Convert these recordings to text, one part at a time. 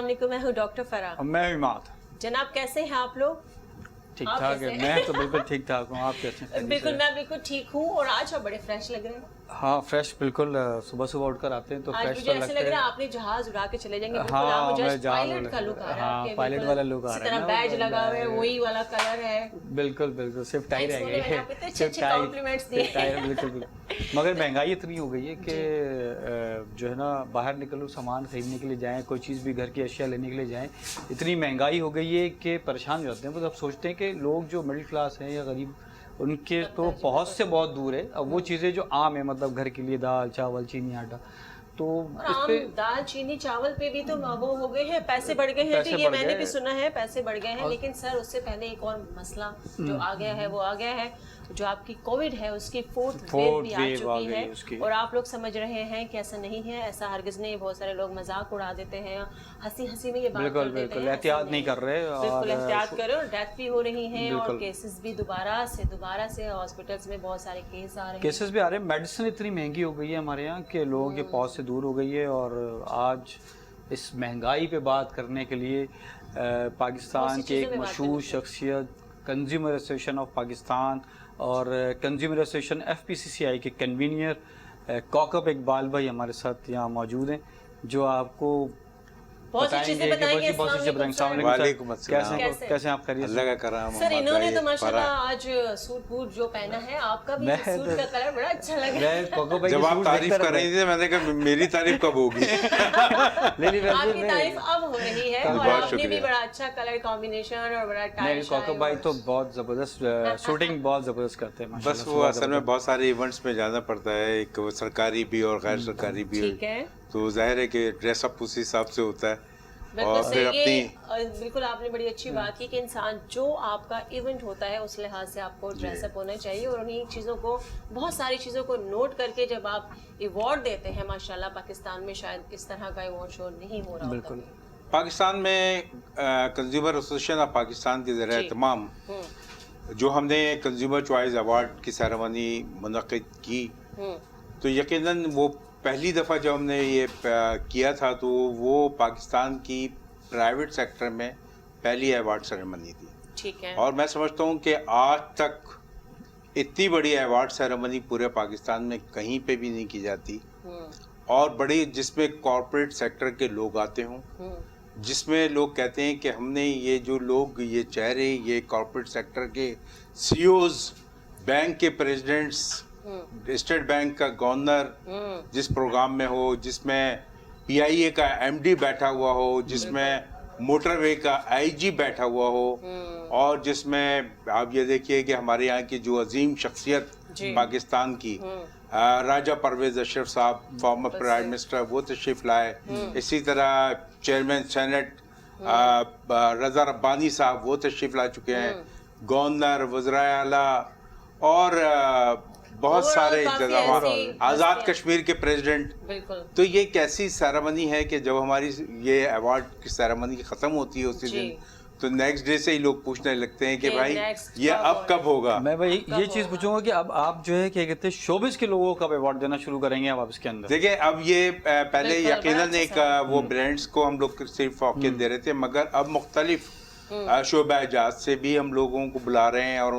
علیکم، میں ہوں ڈاکٹر فرح. میں عماد. جناب کیسے ہیں آپ لوگ؟ ٹھیک ٹھاک ہے. میں تو بالکل ٹھیک ٹھاک ہوں. آپ کیسے ہیں؟ بالکل میں بالکل ٹھیک ہوں. اور آج آپ بڑے فریش لگ رہے ہیں. ہاں فریش بالکل. صبح صبح اٹھ کر آتے ہیں تو فریش تو لگتا ہے. آج مجھے ایسے لگ رہا ہے آپ نے جہاز اڑا کے چلے جائیں گے. ہاں میں پائلٹ کا لک آ رہا ہے. ہاں پائلٹ والا لک آ رہا ہے. بیج لگا ہوا ہے وہی والا کلر ہے. بالکل بالکل صرف ٹائی رہ گئی ہے. بالکل. مگر مہنگائی اتنی ہو گئی ہے کہ جو ہے نا باہر نکلو سامان خریدنے کے لیے جائیں, کوئی چیز بھی گھر کی اشیاء لینے کے لیے جائیں, اتنی مہنگائی ہو گئی ہے کہ پریشان ہو جاتے ہیں. اب سوچتے ہیں کہ لوگ جو مڈل کلاس ہیں یا غریب ان کے تو پہنچ سے بہت دور ہے. اب وہ چیزیں جو عام ہیں مطلب گھر کے لیے دال چاول چینی آٹا, تو اس پہ دال چینی چاول پہ بھی تو وہ ہو گئے ہیں, پیسے بڑھ گئے ہیں. یہ میں نے بھی سنا ہے پیسے بڑھ گئے ہیں. لیکن سر اس سے پہلے ایک اور مسئلہ جو آ گیا ہے وہ آ گیا ہے, جو آپ کی کووڈ ہے اس کی فورتھ ویو بھی آ چکی ہے. اور آپ لوگ سمجھ رہے ہیں کہ ایسا نہیں ہے, ایسا ہرگز نہیں. بہت سارے لوگ مذاق اڑا دیتے ہیں, ہنسی ہنسی میں یہ بات کر دیتے ہیں. احتیاط نہیں کر رہے. بالکل احتیاط کرو. اور ڈیتھ بھی ہو رہی ہیں اور کیسز بھی دوبارہ سے ہاسپٹلس میں بہت سارے کیس آ رہے ہیں. کیسز بھی آ رہے ہیں. میڈیسن اتنی مہنگی ہو گئی ہے ہمارے یہاں کہ لوگوں کے پاس سے دور ہو گئی ہے. اور آج اس مہنگائی پہ بات کرنے کے لیے پاکستان کے ایک مشہور شخصیت کنزیومر ایسوسیشن آف پاکستان اور کنزیومر ایسوسیشن FPCCI کے کنوینئر کوکب اقبال بھائی ہمارے ساتھ یہاں موجود ہیں, جو آپ کو بہت سی چیزیں بتائیں گے. وعلیکم السلام. کیسے آپ خیریت؟ اللہ کا کرم. سر انہوں نے تو ماشاءاللہ آج سوٹ بوٹ جو پہنا ہے, آپ کا بھی سوٹ کا کلر بڑا اچھا لگ رہا ہے. جب آپ تعریف کر رہی تھی میں نے کہا میری تعریف کب ہوگی. آپ کی تعریف اب ہو رہی ہے. اور آپ نے بھی بڑا اچھا کلر کمبینیشن اور بڑا ٹائٹ. کوکب بھائی تو بہت زبردست شوٹنگ بہت زبردست کرتے ہیں. بس وہ اصل میں بہت سارے ایونٹس میں جانا پڑتا ہے, ایک سرکاری بھی اور غیر سرکاری بھی, تو ظاہر ہے کہ ڈریس اپ اسی حساب سے ہوتا ہے. بالکل آپ نے بڑی اچھی بات کی کہ انسان جو آپ کا ایونٹ ہوتا ہے اس لحاظ سے آپ کو ڈریس اپ ہونا چاہیے. اور انہیں چیزوں کو, بہت ساری چیزوں کو نوٹ کر کے جب آپ ایوارڈ دیتے ہیں, ماشاءاللہ پاکستان میں شاید اس طرح کا ایوارڈ شو نہیں ہو رہا. بالکل پاکستان میں کنزیومر ایسوسیشن آف پاکستان کے ذریعہ تمام جو ہم نے کنزیومر چوائس ایوارڈ کی سیریمنی منعقد کی, تو یقیناً وہ پہلی دفعہ جب ہم نے یہ کیا تھا تو وہ پاکستان کی پرائیویٹ سیکٹر میں پہلی ایوارڈ سیریمنی تھی. ٹھیک ہے. اور میں سمجھتا ہوں کہ آج تک اتنی بڑی ایوارڈ سیریمنی پورے پاکستان میں کہیں پہ بھی نہیں کی جاتی, اور بڑی جس میں کارپوریٹ سیکٹر کے لوگ آتے ہوں, جس میں لوگ کہتے ہیں کہ ہم نے یہ جو لوگ یہ چہرے, یہ کارپوریٹ سیکٹر کے CEOs, بینک کے پریزیڈنٹس, اسٹیٹ بینک کا گورنر جس پروگرام میں ہو, جس میں PIA کا MD بیٹھا ہوا ہو, جس میں موٹر وے کا IG بیٹھا ہوا ہو, اور جس میں آپ یہ دیکھیے کہ ہمارے یہاں کی جو عظیم شخصیت پاکستان کی راجہ پرویز اشرف صاحب فارمر پرائم منسٹر, وہ تشریف لائے. اسی طرح چیئرمین سینٹ رضا ربانی صاحب وہ تشریف لا چکے ہیں, گورنر, وزرائے اعلیٰ اور بہت سارے انتظامات, آزاد کشمیر کے پریزیڈنٹ. تو یہ ایک ایسی سیریمنی ہے کہ جب ہماری یہ ایوارڈ کی سیریمنی ختم ہوتی ہے اسی دن, تو نیکسٹ ڈے سے ہی لوگ پوچھنے لگتے ہیں کہ بھائی یہ اب کب ہوگا. میں بھائی یہ چیز پوچھوں گا کہ اب آپ جو ہے کیا کہتے ہیں شوبز کے لوگوں کو ایوارڈ دینا شروع کریں گے اب آپ اس کے اندر؟ دیکھیں اب یہ پہلے یقیناً ایک وہ برانڈس کو ہم لوگ صرف فوقیت دے رہے تھے, مگر اب مختلف شعبہ جات سے بھی ہم لوگوں کو بلا رہے ہیں, اور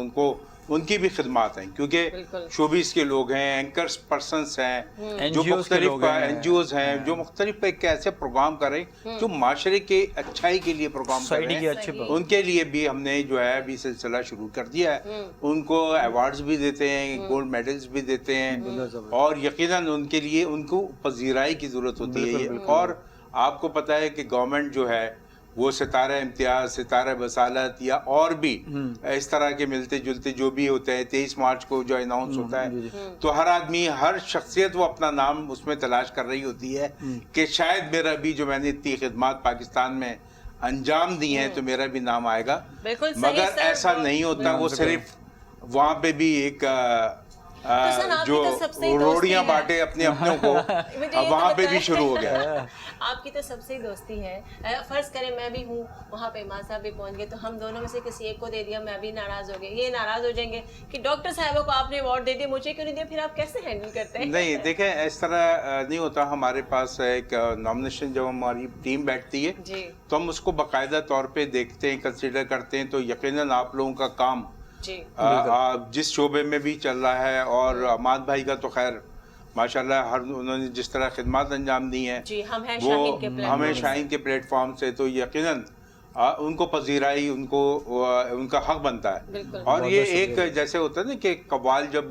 ان کی بھی خدمات ہیں, کیونکہ شوبیز کے لوگ ہیں, اینکرز پرسنس ہیں, جو مختلف NGOs ہیں, جو مختلف ایک ایسے پروگرام کر رہے ہیں جو معاشرے کے اچھائی کے لیے پروگرام کر رہے ہیں. ان کے لیے بھی ہم نے جو ہے ابھی سلسلہ شروع کر دیا ہے. ان کو ایوارڈز بھی دیتے ہیں, گولڈ میڈلز بھی دیتے ہیں, اور یقیناً ان کے لیے ان کو پذیرائی کی ضرورت ہوتی ہے. اور آپ کو پتہ ہے کہ گورنمنٹ جو ہے وہ ستارہ امتیاز, ستارہ بصالت یا اور بھی اس طرح کے ملتے جلتے جو بھی ہوتے ہیں, 23 مارچ کو جو اناؤنس ہوتا ہے, تو ہر آدمی, ہر شخصیت وہ اپنا نام اس میں تلاش کر رہی ہوتی ہے کہ شاید میرا بھی, جو میں نے اتنی خدمات پاکستان میں انجام دی ہیں, تو میرا بھی نام آئے گا. مگر ایسا نہیں ہوتا. وہ صرف وہاں پہ بھی ایک सर, आपकी जो तो सबसे ही दोस्ती रोड़ियां है। बांटे अपने अपनों को, मुझे अब ये वहां तो पे भी बताएं। शुरू हो गया। आपकी तो सबसे ही दोस्ती है। फर्ज करें मैं भी हूँ वहाँ पे, माँ साहब भी पहुँच गए, तो हम दोनों में से किसी एक को दे दिया, मैं भी नाराज हो गई, ये नाराज हो जाएंगे कि डॉक्टर साहबों को आपने अवार्ड दे दिया, मुझे क्यों नहीं दिया, फिर आप कैसे हैंडल करते हैं? नहीं देखें, इस तरह नहीं होता। हमारे पास एक नॉमिनेशन जब हमारी टीम बैठती है जी तो हम उसको बाकायदा तौर पे देखते हैं, कंसीडर करते हैं। तो यकीनन आप लोगों का काम जी जिस शोबे में भी चल रहा है, और अमाद भाई का तो खैर माशाल्लाह हर उन्होंने जिस तरह खिदमत अंजाम दी हैं, जी, हम हैं वो शाहीन के प्लेटफॉर्म हमें से। शाहीन के प्लेटफॉर्म से, तो यकीनन उनको पजीराई, उनको उनका हक बनता है। बिल्कुल। और ये एक जैसे होता है ना कि कव्वाल जब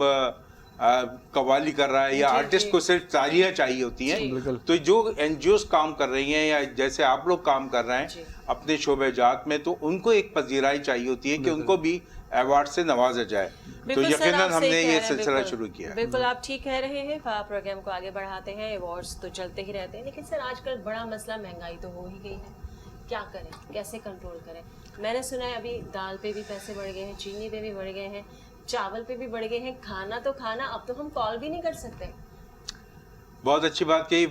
कव्वाली कर रहा है या जी, आर्टिस्ट जी। को सिर्फ तालियां चाहिए होती जी। हैं, बिल्कुल। तो जो एनजीओज काम कर रही हैं या जैसे आप लोग काम कर रहे जी। हैं अपने शोबे जात में, तो उनको एक पजीराई चाहिए होती है कि उनको भी अवार्ड से नवाजा जाए। तो बिल्कुल सर, यकीनन आप सही हमने कह ये रहे हैं, सिलसिला बिल्कुल। शुरू किया है। बिल्कुल आप ठीक कह रहे हैं। प्रोग्राम को आगे बढ़ाते हैं, अवार्ड्स तो चलते ही रहते हैं, लेकिन सर आजकल बड़ा मसला महंगाई तो हो ही गई है, क्या करें, कैसे कंट्रोल करें? मैंने सुना है अभी दाल पे भी पैसे बढ़ गए हैं, चीनी पे भी बढ़ गए हैं, चावल पे भी बढ़ गए हैं, खाना तो खाना, अब तो हम कॉल भी नहीं कर सकते। बहुत अच्छी बात कही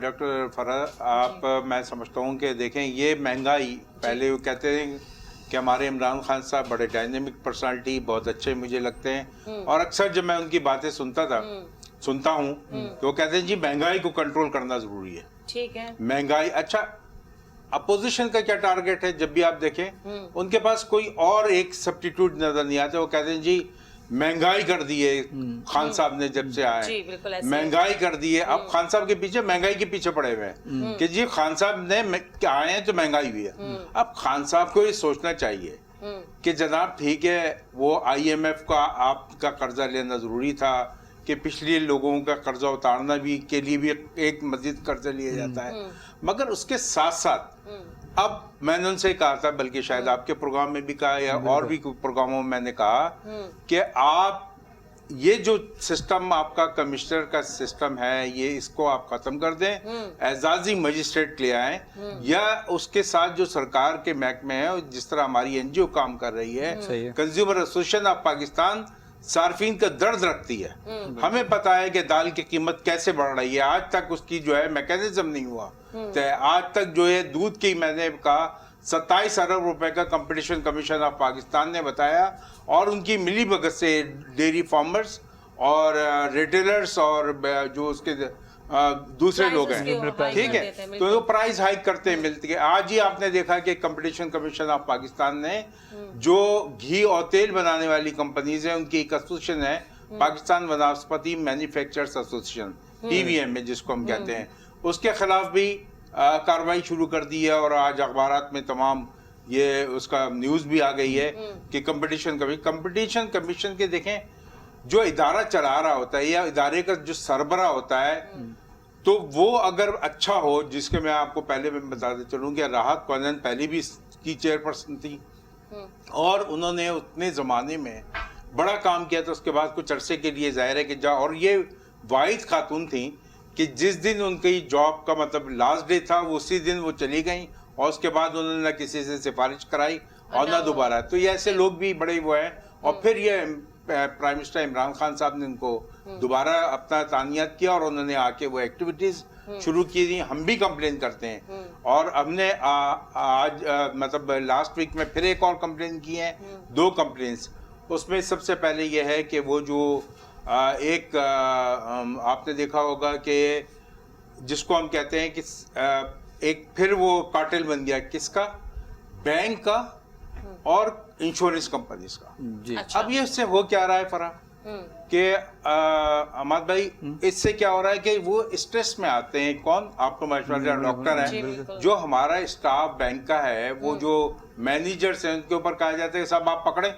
डॉक्टर फरह आप। मैं समझता हूँ कि देखें, ये महंगाई, पहले वो कहते हैं कि हमारे इमरान खान साहब बड़े डायनेमिक पर्सनालिटी, बहुत अच्छे मुझे लगते हैं, और अक्सर जब मैं उनकी बातें सुनता हूँ तो वो कहते हैं जी महंगाई को कंट्रोल करना जरूरी है। ठीक है। महंगाई, अच्छा अपोजिशन का क्या टारगेट है? जब भी आप देखें उनके पास कोई और एक सब्स्टिट्यूट नजर नहीं आता। वो कहते हैं जी महंगाई कर दी है खान साहब ने जब से आए, जी, बिल्कुल ऐसे महंगाई कर दी है। अब खान साहब के पीछे महंगाई के पीछे पड़े हुए हैं कि जी खान साहब ने आए हैं तो महंगाई हुई है। अब खान साहब को ये सोचना चाहिए कि जनाब ठीक है, वो IMF का आपका कर्जा लेना जरूरी था, कि पिछले लोगों का कर्जा उतारना भी के लिए भी एक मजीद कर्जा लिया जाता है, मगर उसके साथ साथ अब मैंने उनसे कहा था, बल्कि शायद आपके प्रोग्राम में भी कहा या और भी प्रोग्रामों में मैंने कहा कि आप ये जो सिस्टम आपका कमिश्नर का सिस्टम है, ये इसको आप खत्म कर दें, एजाजी मजिस्ट्रेट ले आए, या उसके साथ जो सरकार के महकमे हैं, जिस तरह हमारी NGO काम कर रही है, कंज्यूमर एसोसिएशन ऑफ पाकिस्तान सार्फिन का दर्द रखती है। हमें पता है कि दाल की कीमत कैसे बढ़ रही है, आज तक उसकी जो है मैकेनिज्म नहीं हुआ। तो आज तक जो है दूध की, मैंने कहा 27 अरब रुपए का कंपटीशन कमीशन ऑफ पाकिस्तान ने बताया, और उनकी मिली भगत से डेयरी फार्मर्स और रिटेलर्स और जो उसके दूसरे लोग हैं, ठीक है, तो वो प्राइस हाइक करते हैं मिलती है। आज ही आपने देखा कि कंपटीशन कमीशन ऑफ पाकिस्तान ने जो घी और तेल बनाने वाली कंपनीज है, उनकी एक एसोसिएशन है, पाकिस्तान वनस्पति मैन्युफैक्चरर्स एसोसिएशन, PVM में जिसको हम कहते हैं, उसके खिलाफ भी कार्रवाई शुरू कर दी है। और आज अखबारात में तमाम ये उसका न्यूज़ भी आ गई है कि कंपटीशन कमीशन के देखें, जो इदारा चला रहा होता है या इदारे का जो सरबरा होता है, तो वो अगर अच्छा हो, जिसके मैं आपको पहले मैं बताते चलूँ कि राहत कौनन पहले भी की चेयरपर्सन थी, और उन्होंने उतने ज़माने में बड़ा काम किया था। उसके बाद कुछ अरसे के लिए जाहिर है कि और ये वाहिद खातून थी कि जिस दिन उनकी जॉब का मतलब लास्ट डे था, उसी दिन वो चली गई, और उसके बाद उन्होंने ना किसी से सिफारिश कराई और ना दोबारा। तो ये ऐसे लोग भी बड़े वो हैं। और फिर ये प्राइम मिनिस्टर इमरान खान साहब ने उनको दोबारा अपना तानियत किया, और उन्होंने आके वो एक्टिविटीज शुरू की थी। हम भी कंप्लेन करते हैं, और हमने आज मतलब लास्ट वीक में फिर एक और कंप्लेन की है, 2 कंप्लेन्स। उसमें सबसे पहले ये है कि वो जो एक आपने देखा होगा कि जिसको हम कहते हैं कि एक फिर वो कार्टेल बन गया, किसका? बैंक का और इंश्योरेंस कंपनीज का। जी। अच्छा। अब ये इससे हो क्या रहा है फरा कि अहमद भाई, इससे क्या हो रहा है कि वो स्ट्रेस में आते हैं। कौन? आप तो माशाल्लाह डॉक्टर हैं, जो हमारा स्टाफ बैंक का है, वो जो मैनेजर्स हैं, उनके ऊपर कहा जाता है कि साहब आप पकड़े,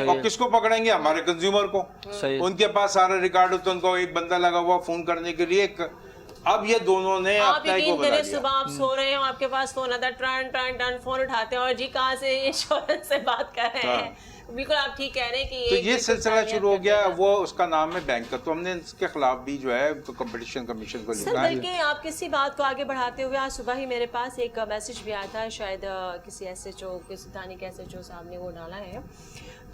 और किसको पकड़ेंगे? हमारे कंज्यूमर को। उनके पास सारा रिकॉर्ड होता है, उनको एक बंदा लगा हुआ फोन करने के लिए। अब ये दोनों ने अपना को बना दिया। सुबह आप सो रहे हो, आपके पास फोन आता है, टर्न फोन उठाते हैं, और जी कहाँ से इंश्योरेंस से बात कर रहे हैं, बिल्कुल आप ठीक कह रहे हैं कि तो ये सिलसिला शुरू हो गया, वो उसका नाम है बैंक का, तो हमने इसके खिलाफ भी जो है कंपटीशन कमीशन को सर लिखा है। बल्कि आप किसी बात को आगे बढ़ाते हुए आज सुबह ही मेरे पास एक मैसेज भी आया था, शायद किसी SHO, किसी स्थानीय SHO साहब ने वो डाला है।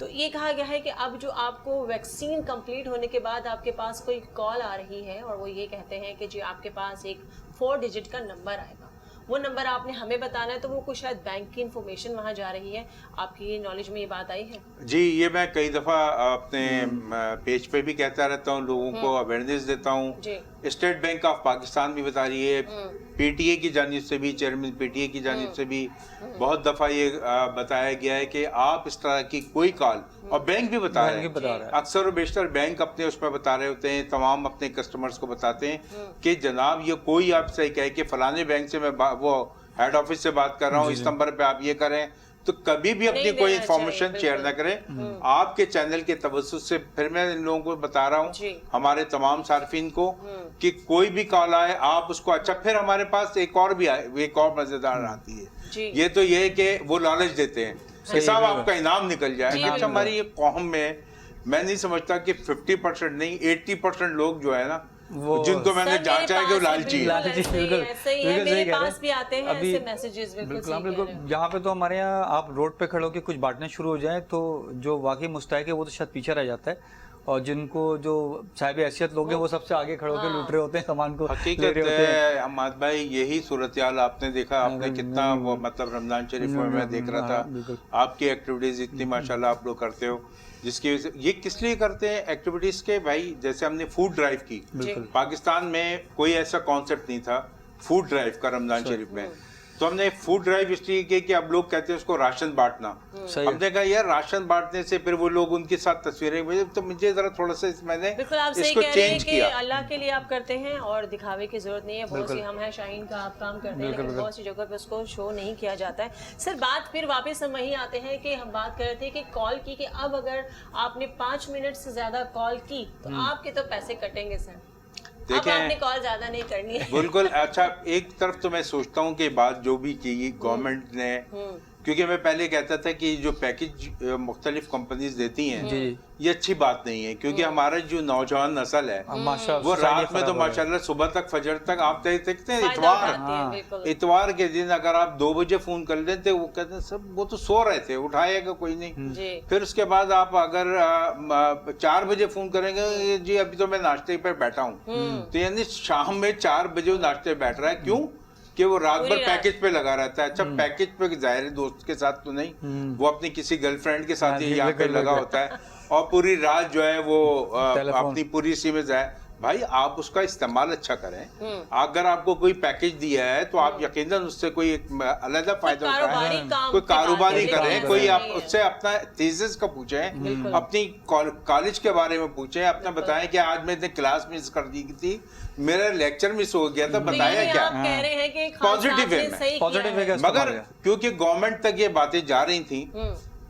तो ये कहा गया है कि अब जो आपको वैक्सीन कंप्लीट होने के बाद आपके पास कोई कॉल आ रही है और वो ये कहते हैं कि जी आपके पास एक 4 डिजिट का नंबर आएगा, वो नंबर आपने हमें बताना है, तो वो कुछ शायद बैंक की इन्फॉर्मेशन वहाँ जा रही है। आपकी नॉलेज में ये बात आई है? जी, ये मैं कई दफ़ा अपने पेज पे भी कहता रहता हूँ, लोगों को अवेयरनेस देता हूँ। स्टेट बैंक ऑफ पाकिस्तान भी बता रही है, PTA की जानिब से भी, चेयरमैन PTA की जानिब से भी बहुत दफ़ा ये बताया गया है कि आप इस तरह की कोई कॉल, और बैंक भी बता रहे हैं, अक्सर और बेशतर बैंक अपने उसमें बता रहे होते हैं, तमाम अपने कस्टमर्स को बताते हैं कि जनाब ये कोई आपसे कहे कि फलाने बैंक से मैं वो हेड ऑफिस से बात कर रहा हूँ, इस नंबर पे आप ये करें, तो कभी भी अपनी कोई इंफॉर्मेशन शेयर ना करें। आपके चैनल के तवज्जुह से फिर मैं इन लोगों को बता रहा हूँ, हमारे तमाम सार्फिन को, कि कोई भी कॉल आए आप उसको, अच्छा फिर हमारे पास एक और मजेदार आती है, ये तो ये है कि वो लालच देते हैं कि साहब आपका इनाम निकल जाए। अच्छा, हमारी ये कौम में मैं नहीं समझता कि 50% नहीं 80% लोग जो है ना, जिनको मैंने जांचा है कि वो लालची है। मेरे पास भी आते हैं ऐसे मैसेजेस। बिल्कुल यहाँ पे तो हमारे यहाँ आप रोड पे खड़े होकर कुछ बांटने शुरू हो जाए तो जो वाकई मुस्तहिक है वो तो शायद पीछे रह जाता है, और जिनको जो साहिब हैसियत लोग हैं वो सबसे आगे खड़े होकर लूट रहे होते हैं सामान को। हकीकत है अहमद भाई, यही सूरत हाल आपने देखा, आपने कितना वो मतलब रमजान शरीफ में मैं देख रहा था, आपकी एक्टिविटीज इतनी माशाल्लाह आप लोग करते हो, जिसकी वजह से ये किस लिए करते हैं एक्टिविटीज के भाई, जैसे हमने फूड ड्राइव की, पाकिस्तान में कोई ऐसा कॉन्सेप्ट नहीं था फूड ड्राइव का रमजान शरीफ में, तो हमने फूड ड्राइव इसलिए की कि अब लोग कहते हैं उसको राशन बांटना। हमने कहा यार राशन बांटने से फिर वो लोग उनके साथ तस्वीरें, तो मुझे जरा थोड़ा सा मैंने इसको चेंज किया। अल्लाह के लिए आप करते हैं और दिखावे की जरूरत नहीं है। बहुत सी हम हैं शाहीन का आप काम करते हैं, लेकिन बहुत सी जगह पे उसको शो नहीं किया जाता है। सर बात फिर वापस हम वहीं आते हैं कि हम बात कर रहे थे कि कॉल की, कि अब अगर आपने 5 मिनट से ज्यादा कॉल की तो आपके तो पैसे कटेंगे सर। अब आपने कॉल ज्यादा नहीं करनी है। बिल्कुल। अच्छा, एक तरफ तो मैं सोचता हूँ कि बात जो भी की गवर्नमेंट ने, क्योंकि मैं पहले कहता था कि जो पैकेज मुख्तलिफ कंपनीज देती हैं ये अच्छी बात नहीं है, क्योंकि हमारा जो नौजवान नस्ल है वो रात में तो माशाल्लाह सुबह तक फजर तक आप देखते हैं, इतवार के दिन अगर आप 2 बजे फोन कर लेते वो कहते हैं सब वो तो सो रहे थे, उठाएगा कोई नहीं। फिर उसके बाद आप अगर 4 बजे फोन करेंगे, जी अभी तो मैं नाश्ते पे बैठा हूँ, तो यानी शाम में 4 बजे वो नाश्ते पे बैठ रहा है, क्यों कि वो रात भर पैकेज पे लगा रहता है। अच्छा, पैकेज पे जाहिर है दोस्त के साथ तो नहीं, वो अपनी किसी गर्लफ्रेंड के साथ ही यहाँ पे लगा होता है, और पूरी रात जो है वो अपनी पूरी सी में जाए। भाई आप उसका इस्तेमाल अच्छा करें, अगर आपको कोई पैकेज दिया है तो आप यकीनन उससे कोई अलग फायदा उठाएं, कोई कारोबारी करें, कोई आप उससे अपना थीसिस का पूछें, अपनी कॉलेज के बारे में पूछें, अपना बताएं कि आज मैंने क्लास मिस कर दी थी, मेरा लेक्चर मिस हो गया था, बताया क्या, पॉजिटिव है। मगर क्योंकि गवर्नमेंट तक ये बातें जा रही थी,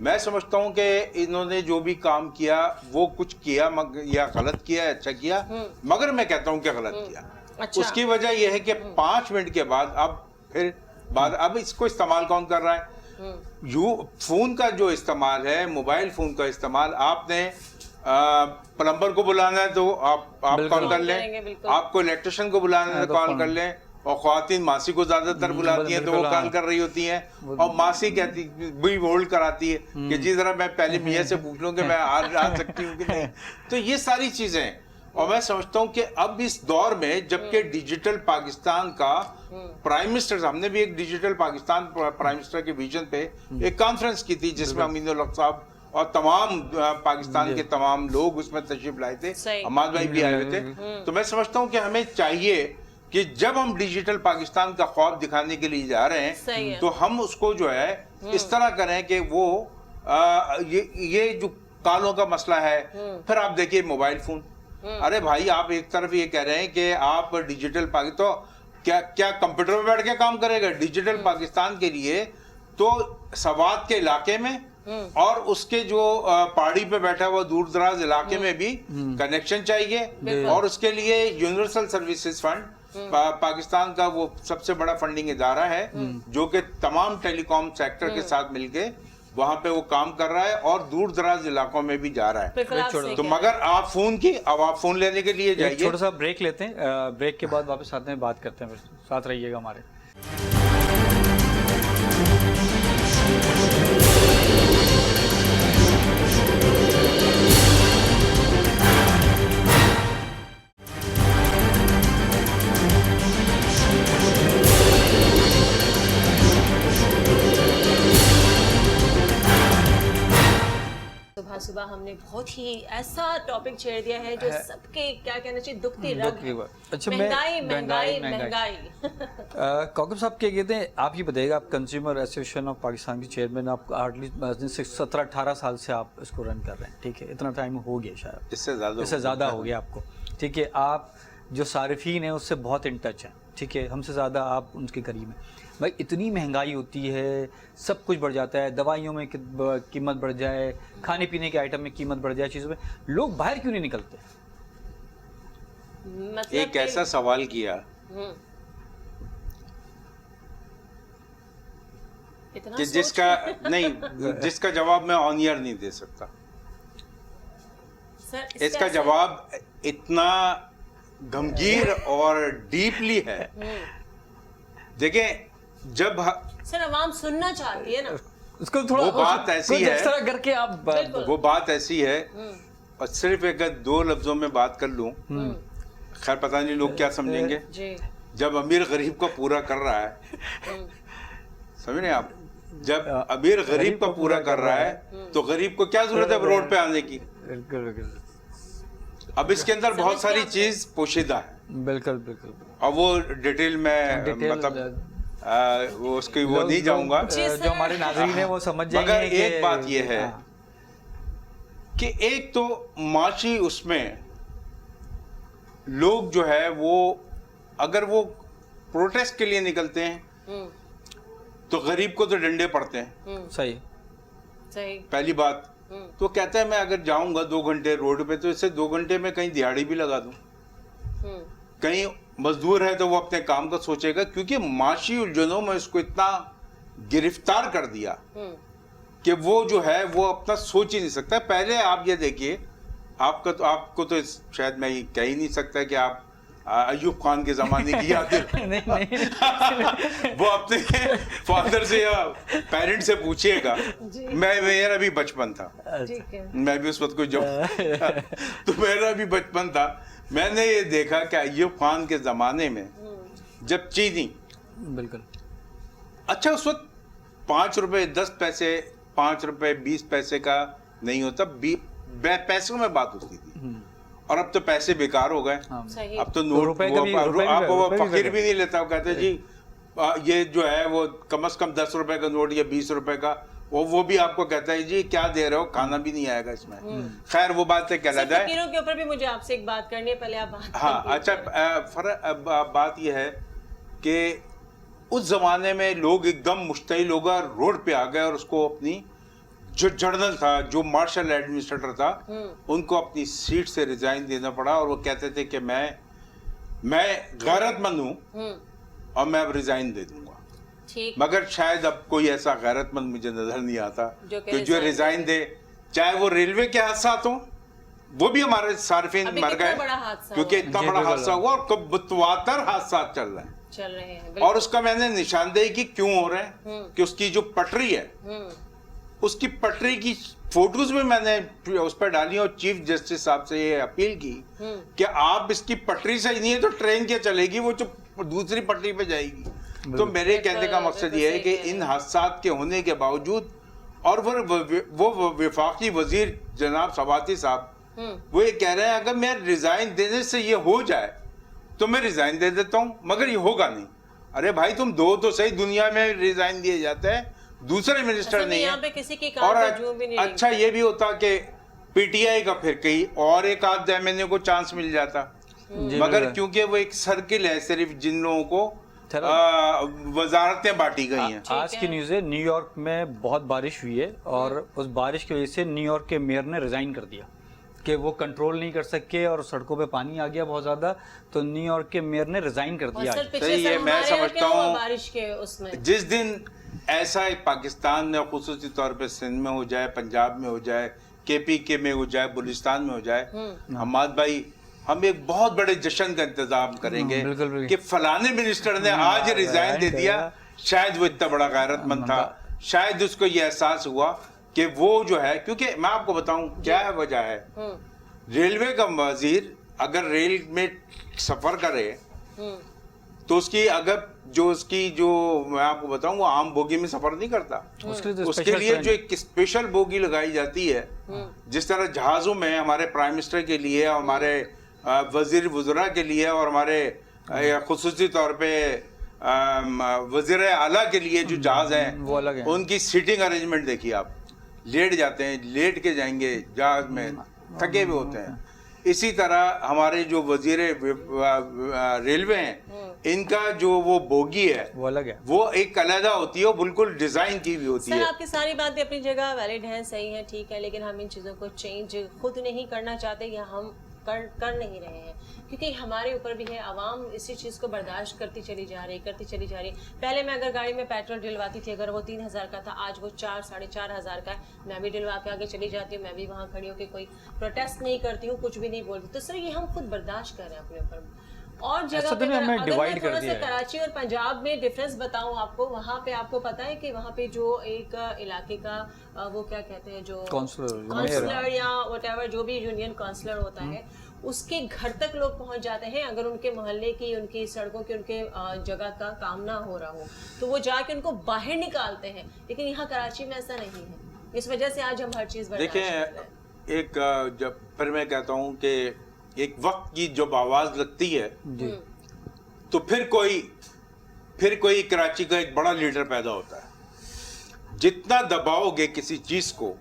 मैं समझता हूँ कि इन्होंने जो भी काम किया वो कुछ किया या गलत किया या अच्छा किया, मगर मैं कहता हूँ कि गलत किया। अच्छा। उसकी वजह यह है कि 5 मिनट के बाद अब इसको इस्तेमाल कौन कर रहा है? फोन का जो इस्तेमाल है, मोबाइल फोन का इस्तेमाल, आपने प्लम्बर को बुलाना है तो आप कॉल कर लें, आपको इलेक्ट्रिशियन को बुलाना है तो कॉल कर लें, और ख्वातीन मासी को ज्यादातर बुलाती हैं तो वो कॉल कर रही होती हैं, और मासी कहती भी होल्ड कराती है कि जी जरा मैं पहले मियाँ से पूछ लूं कि मैं आ सकती हूँ कि नहीं। तो ये सारी चीजें, और मैं समझता हूँ कि अब इस दौर में जबकि डिजिटल पाकिस्तान का प्राइम मिनिस्टर, हमने भी एक डिजिटल पाकिस्तान प्राइम मिनिस्टर के विजन पे एक कॉन्फ्रेंस की थी जिसमें अमीनुल हक साहब और तमाम पाकिस्तान के तमाम लोग उसमें तशरीफ लाए थे, अहमद भाई भी आए हुए थे। तो मैं समझता हूँ कि हमें चाहिए कि जब हम डिजिटल पाकिस्तान का ख्वाब दिखाने के लिए जा रहे हैं तो हम उसको जो है इस तरह करें कि वो ये जो कालों का मसला है, फिर आप देखिए मोबाइल फोन, अरे भाई आप एक तरफ ये कह रहे हैं कि आप डिजिटल तो क्या कंप्यूटर पे बैठ के काम करेगा? डिजिटल पाकिस्तान के लिए तो सवात के इलाके में और उसके जो पहाड़ी पे बैठा हुआ दूर दराज इलाके में भी कनेक्शन चाहिए, और उसके लिए यूनिवर्सल सर्विसेज फंड पाकिस्तान का वो सबसे बड़ा फंडिंग इदारा है जो कि तमाम टेलीकॉम सेक्टर के साथ मिलके वहाँ पे वो काम कर रहा है और दूर दराज इलाकों में भी जा रहा है। बिल्कुल आप सही तो कह मगर आप फोन की, अब आप फोन लेने के लिए एक जाइए। छोटा सा ब्रेक लेते हैं, ब्रेक के बाद वापस आते हैं, बात करते हैं, साथ रहिएगा हमारे। सुबह सुबह हमने बहुत ही ऐसा टॉपिक छेड़ दिया है जो सबके क्या कहना चाहिए दुखती रग है। अच्छा, महंगाई महंगाई महंगाई। कौकब साहब क्या कहते हैं, आप ये बताइएगा, आप कंज्यूमर एसोसिएशन ऑफ पाकिस्तान के चेयरमैन, आप हार्डली 17-18 साल से आप इसको रन कर रहे हैं, ठीक है, इतना टाइम हो गया शायद, इससे ज़्यादा हो गया आपको, ठीक है। आप जो सारिफीन हैं उससे बहुत इन टच हैं, ठीक है, हमसे ज़्यादा आप उनके करीब हैं। भाई इतनी महंगाई होती है, सब कुछ बढ़ जाता है, दवाइयों में कीमत बढ़ जाए, खाने पीने के आइटम में कीमत बढ़ जाए, चीज़ों में, लोग बाहर क्यों नहीं निकलते? मतलब एक ऐसा सवाल किया इतना कि सोच जिसका जवाब मैं ऑन ईयर नहीं दे सकता। सर इसका जवाब इतना गंभीर और डीपली है। देखें, जब सर आवाम सुनना चाहती है ना, उसको थोड़ा वो बात ऐसी कुछ है, इस तरह करके आप बिल्कुल। वो बात ऐसी है, और सिर्फ अगर 2 लफ्जों में बात कर लूं, खैर पता नहीं लोग क्या समझेंगे। जी जब अमीर गरीब का पूरा कर रहा है, समझ रहे हैं आप, जब अमीर गरीब का पूरा कर रहा है तो गरीब को क्या जरूरत है रोड पे आने की? बिल्कुल बिल्कुल। अब इसके अंदर बहुत सारी चीज पोशीदा है, बिल्कुल बिल्कुल। और वो डिटेल में मतलब वो उसकी वो नहीं जाऊंगा, जो हमारे नाज़रीन है वो समझ जाएंगे। मगर एक बात ये है कि एक तो माशी उसमें लोग जो है वो अगर वो प्रोटेस्ट के लिए निकलते हैं तो गरीब को तो डंडे पड़ते हैं। सही सही। पहली बात तो कहता है मैं अगर जाऊंगा 2 घंटे रोड पे तो इससे 2 घंटे में कहीं दिहाड़ी भी लगा दूं, कहीं मजदूर है तो वो अपने काम का सोचेगा, क्योंकि माशी उलझनों में उसको इतना गिरफ्तार कर दिया कि वो जो है वो अपना सोच ही नहीं सकता। पहले आप ये देखिए, आपको तो शायद मैं कह ही नहीं सकता कि आप अयूब खान के जमाने की याद वो अपने फादर से या पेरेंट से पूछिएगा। मेरा भी बचपन था, मैं भी उस वक्त कोई तो मेरा भी बचपन था। मैंने ये देखा कि अयूब खान के जमाने में जब चीनी बिल्कुल अच्छा, उस वक्त 5 रुपए 10 पैसे 5 रुपए 20 पैसे का नहीं होता, पैसों में बात होती थी, और अब तो पैसे बेकार हो गए। अब तो नोट आप फकीर भी नहीं लेता, वो कहते जी ये जो है वो कम से कम 10 रुपए का नोट या 20 रुपए का, वो भी आपको कहता है जी क्या दे रहे हो, खाना भी नहीं आएगा इसमें। खैर वो बात है, कहला जाए फकीरों के ऊपर भी मुझे आपसे एक बात करनी है, पहले आप बात हाँ अच्छा बात यह है कि उस जमाने में लोग एकदम मुश्तइल हो गए, रोड पे आ गए, और उसको अपनी जो जनरल था, जो मार्शल एडमिनिस्ट्रेटर था, उनको अपनी सीट से रिजाइन देना पड़ा, और वो कहते थे कि मैं गैरतमंद हूँ और मैं अब रिजाइन दे दूंगा। मगर शायद अब कोई ऐसा गैरतमंद मुझे नजर नहीं आता कि जो रिजाइन दे, चाहे वो रेलवे के हादसात हो, वो भी हमारे सार्फिन मर गए क्योंकि इतना बड़ा हादसा हुआ, और मुतवातर हादसा चल रहे हैं। और उसका मैंने निशानदेही की क्यों हो रहे हैं कि उसकी जो पटरी है, उसकी पटरी की फोटोज भी मैंने उस पर डाली, और चीफ जस्टिस साहब से ये अपील की कि आप इसकी पटरी सही नहीं है तो ट्रेन क्या चलेगी, वो जो दूसरी पटरी पे जाएगी। तो मेरे कहने का मकसद ये है कि इन हादसात के होने के बावजूद, और वो वफाकी वजीर जनाब सवाती साहब वो ये कह रहे हैं अगर मैं रिजाइन देने से ये हो जाए तो मैं रिजाइन दे देता हूँ, मगर ये होगा नहीं। अरे भाई तुम दो तो सही, दुनिया में रिजाइन दिए जाते हैं, दूसरे मिनिस्टर नहीं है। किसी की और अच्छा ये भी होता कि पीटीआई का फिर कहीं और एक आध एमएनए को चांस मिल जाता, मगर क्योंकि वो एक सर्किल है सिर्फ जिन लोगों को वजारतें बांटी गई हैं। आज की न्यूज़ है, न्यूयॉर्क में बहुत बारिश हुई है, और उस बारिश की वजह से न्यूयॉर्क के मेयर ने रिजाइन कर दिया कि वो कंट्रोल नहीं कर सके और सड़कों पे पानी आ गया बहुत ज्यादा, तो न्यूयॉर्क के मेयर ने रिजाइन कर दिया। सही है, मैं समझता हूँ बारिश के उसमें जिस दिन ऐसा पाकिस्तान में खुसूसी तौर पे सिंध में हो जाए, पंजाब में हो जाए, KPK में हो जाए, बलूचिस्तान में हो जाए, हमाद भाई हम एक बहुत बड़े जश्न का इंतजाम करेंगे कि फलाने मिनिस्टर ने आज रिजाइन दे दिया। शायद वो इतना बड़ा गैरतमंद था, शायद उसको ये एहसास हुआ कि वो जो है, क्योंकि मैं आपको बताऊं क्या है वजह है, रेलवे का वजीर अगर रेल में सफर करे तो उसकी मैं आपको बताऊं वो आम बोगी में सफर नहीं करता, उसके लिए जो एक स्पेशल बोगी लगाई जाती है, जिस तरह जहाजों में हमारे प्राइम मिनिस्टर के लिए, हमारे वजीर वज़रा के लिए और हमारे खुसूसी तौर पे वजीर आला के लिए जो जहाज हैं उनकी सीटिंग अरेंजमेंट देखिए आप, लेट जाते हैं, लेट के जाएंगे जहाज में, थके हुए होते हैं। इसी तरह हमारे जो वजीर रेलवे हैं, इनका जो वो बोगी है वो अलग है, वो एक अलहदा होती है, वो बिल्कुल डिजाइन की भी होती है। सर आपकी सारी बातें अपनी जगह वैलिड हैं, सही है, ठीक है, लेकिन हम इन चीज़ों को चेंज खुद नहीं करना चाहते या हम कर नहीं रहे हैं, क्योंकि हमारे ऊपर भी है। आवाम इसी चीज़ को बर्दाश्त करती चली जा रही। पहले मैं अगर गाड़ी में पेट्रोल डलवाती थी, अगर वो 3000 का था, आज वो 4 साढ़े 4000 का है, मैं भी डलवा के आगे चली जाती हूँ, मैं भी वहाँ खड़ी होकर कोई प्रोटेस्ट नहीं करती हूँ, कुछ भी नहीं बोलती। तो सर ये हम खुद बर्दाश्त कर रहे हैं अपने ऊपर। और जगह पे अगर मैं थोड़ा सा कराची और पंजाब में डिफरेंस बताऊं आपको, वहाँ पे आपको पता है कि वहाँ पे जो एक इलाके का वो क्या कहते हैं, जो काउंसलर या व्हाटएवर जो भी यूनियन काउंसलर होता है, उसके घर तक लोग पहुंच जाते हैं। अगर उनके मोहल्ले की, उनकी सड़कों की, उनके जगह का काम ना हो रहा हो तो वो जाके उनको बाहर निकालते हैं, लेकिन यहाँ कराची में ऐसा नहीं है। इस वजह से आज हम हर चीज़ देखें। एक जब फिर मैं कहता हूँ कि एक वक्त की जब आवाज लगती है तो फिर कोई कराची का एक बड़ा लीडर पैदा होता है। जितना दबाओगे किसी चीज को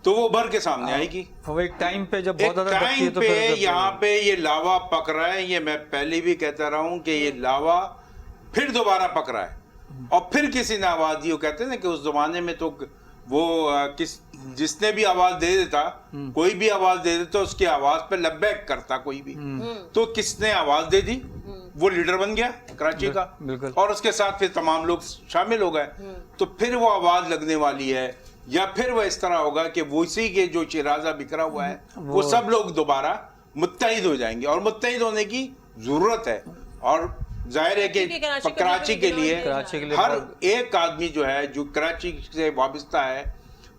तो वो भर के सामने आएगी। वो एक टाइम पे जब बहुत ज्यादा टाइम पे यहाँ पे ये लावा पक रहा है, ये मैं पहले भी कहता रहा हूँ कि ये लावा फिर दोबारा पक रहा है। और फिर किसी ने आवाज दी, वो कहते हैं ना कि उस जमाने में तो वो जिसने भी आवाज दे देता, कोई भी आवाज दे देता, उसकी आवाज पे लब्बैक करता कोई भी, तो किसने आवाज दे दी वो लीडर बन गया कराची का, और उसके साथ फिर तमाम लोग शामिल हो गए। तो फिर वो आवाज लगने वाली है, या फिर वो इस तरह होगा कि वो इसी के जो चिराजा बिखरा हुआ है वो सब लोग दोबारा मुत्तहिद हो जाएंगे, और मुत्तहिद होने की जरूरत है। और जाहिर है कि कराची के लिए हर एक आदमी जो है, जो कराची से वाबस्ता है,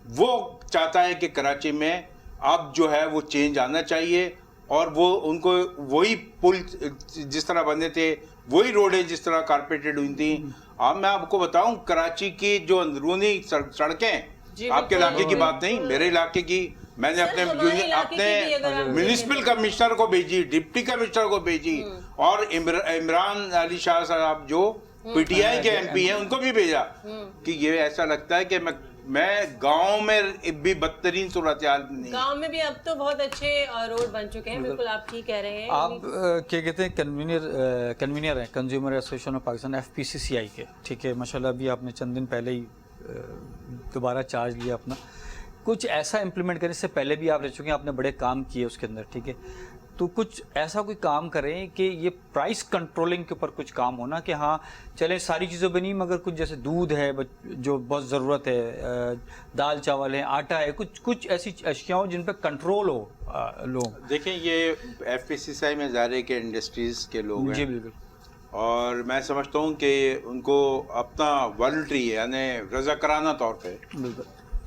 वो चाहता है कि कराची में अब जो है वो चेंज आना चाहिए, और वो उनको वही पुल जिस तरह बने थे, वही रोडें जिस तरह कारपेटेड हुई थी। अब मैं आपको बताऊं, कराची की जो अंदरूनी सड़कें, आपके इलाके की बात नहीं, मेरे इलाके की, मैंने अपने म्युनिसिपल कमिश्नर को भेजी, डिप्टी कमिश्नर को भेजी, और इमरान अली शाह साहब जो PTI के MP हैं उनको भी भेजा कि ये ऐसा लगता है कि मैं गांव में भी बदतरीन सूरत-ए-हाल नहीं। गांव में भी अब तो बहुत अच्छे रोड बन चुके हैं। बिल्कुल आप ठीक कह रहे हैं। आप क्या कहते हैं, कन्वीनर हैं consumer association of Pakistan, FPCCI के, ठीक है, माशाल्लाह अभी आपने चंद दिन पहले ही दोबारा चार्ज लिया अपना। कुछ ऐसा इम्प्लीमेंट करें, इससे पहले भी आप रह चुके हैं, आपने बड़े काम किए उसके अंदर, ठीक है, तो कुछ ऐसा कोई काम करें कि ये प्राइस कंट्रोलिंग के ऊपर कुछ काम होना, कि हाँ चलें सारी चीज़ों पे नहीं, मगर कुछ जैसे दूध है जो बहुत ज़रूरत है, दाल चावल है, आटा है, कुछ ऐसी अशियाँ जिन पे कंट्रोल हो लोग। देखें, ये FPCCI में ज़ाहिर के इंडस्ट्रीज़ के लोग हैं जी बिल्कुल, और मैं समझता हूँ कि उनको अपना वॉलंटरी यानी रज़ाकराना तौर पे